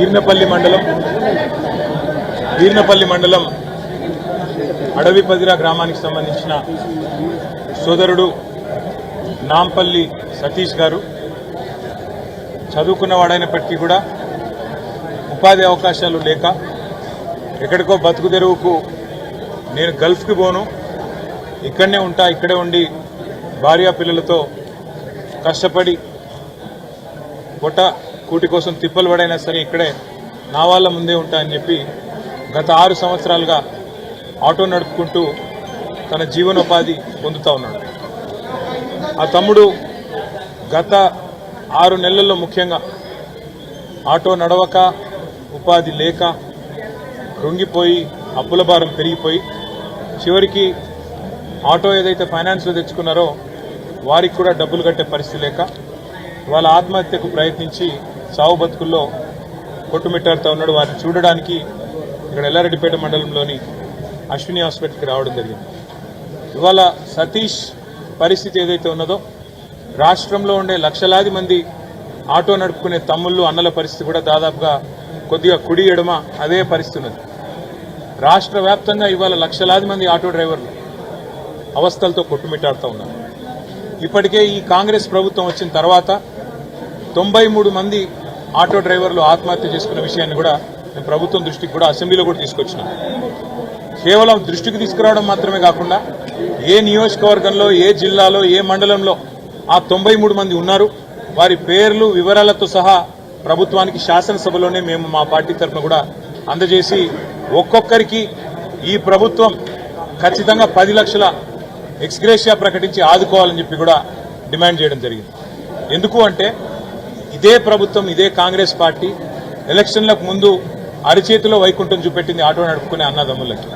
వీర్నపల్లి మండలం అడవిపదిరా గ్రామానికి సంబంధించిన సోదరుడు నాంపల్లి సతీష్ గారు చదువుకున్నవాడైనప్పటికీ కూడా ఉపాధి అవకాశాలు లేక ఎక్కడికో బతుకు తెరువుకు నేను గల్ఫ్కి పోను, ఇక్కడనే ఉంటా, ఇక్కడే ఉండి భార్యా పిల్లలతో కష్టపడి పొట్ట కూటి కోసం తిప్పలు పడైనా సరే ఇక్కడే నా వాళ్ళ ముందే ఉంటా అని చెప్పి గత 6 సంవత్సరాలుగా ఆటో నడుపుకుంటూ తన జీవనోపాధి పొందుతూ ఉన్నాడు. ఆ తమ్ముడు గత 6 నెలల్లో ముఖ్యంగా ఆటో నడవక, ఉపాధి లేక, కృంగిపోయి, అప్పుల భారం పెరిగిపోయి చివరికి ఆటో ఏదైతే ఫైనాన్స్లో తెచ్చుకున్నారో వారికి కూడా డబ్బులు కట్టే పరిస్థితి లేక వాళ్ళ ఆత్మహత్యకు ప్రయత్నించి సావు బతుకుల్లో కొట్టుమిట్టాడుతూ ఉన్నాడు. వారిని చూడడానికి ఇక్కడ ఎల్లారెడ్డిపేట మండలంలోని అశ్విని హాస్పిటల్కి రావడం జరిగింది. ఇవాళ సతీష్ పరిస్థితి ఏదైతే ఉన్నదో రాష్ట్రంలో ఉండే లక్షలాది మంది ఆటో నడుపుకునే తమ్ముళ్ళు అన్నల పరిస్థితి కూడా దాదాపుగా కొద్దిగా కుడి ఎడమ అదే పరిస్థితి ఉన్నది. రాష్ట్ర వ్యాప్తంగా ఇవాళ లక్షలాది మంది ఆటో డ్రైవర్లు అవస్థలతో కొట్టుమిట్టాడుతూ ఉన్నారు. ఇప్పటికే ఈ కాంగ్రెస్ ప్రభుత్వం వచ్చిన తర్వాత 93 మంది ఆటో డ్రైవర్లు ఆత్మహత్య చేసుకున్న విషయాన్ని కూడా నేను ప్రభుత్వం దృష్టికి కూడా అసెంబ్లీలో కూడా తీసుకొచ్చినాను. కేవలం దృష్టికి తీసుకురావడం మాత్రమే కాకుండా ఏ నియోజకవర్గంలో, ఏ జిల్లాలో, ఏ మండలంలో ఆ 93 మంది ఉన్నారు వారి పేర్లు వివరాలతో సహా ప్రభుత్వానికి శాసనసభలోనే మేము మా పార్టీ తరఫున కూడా అందజేసి ఒక్కొక్కరికి ఈ ప్రభుత్వం ఖచ్చితంగా 10 లక్షల ఎక్స్గ్రేషియా ప్రకటించి ఆదుకోవాలని చెప్పి కూడా డిమాండ్ చేయడం జరిగింది. ఎందుకు అంటే ఇదే ప్రభుత్వం, ఇదే కాంగ్రెస్ పార్టీ ఎలక్షన్లకు ముందు అరిచేతిలో వైకుంఠం చూపెట్టింది ఆటో నడుపుకునే అన్నదమ్ములకి.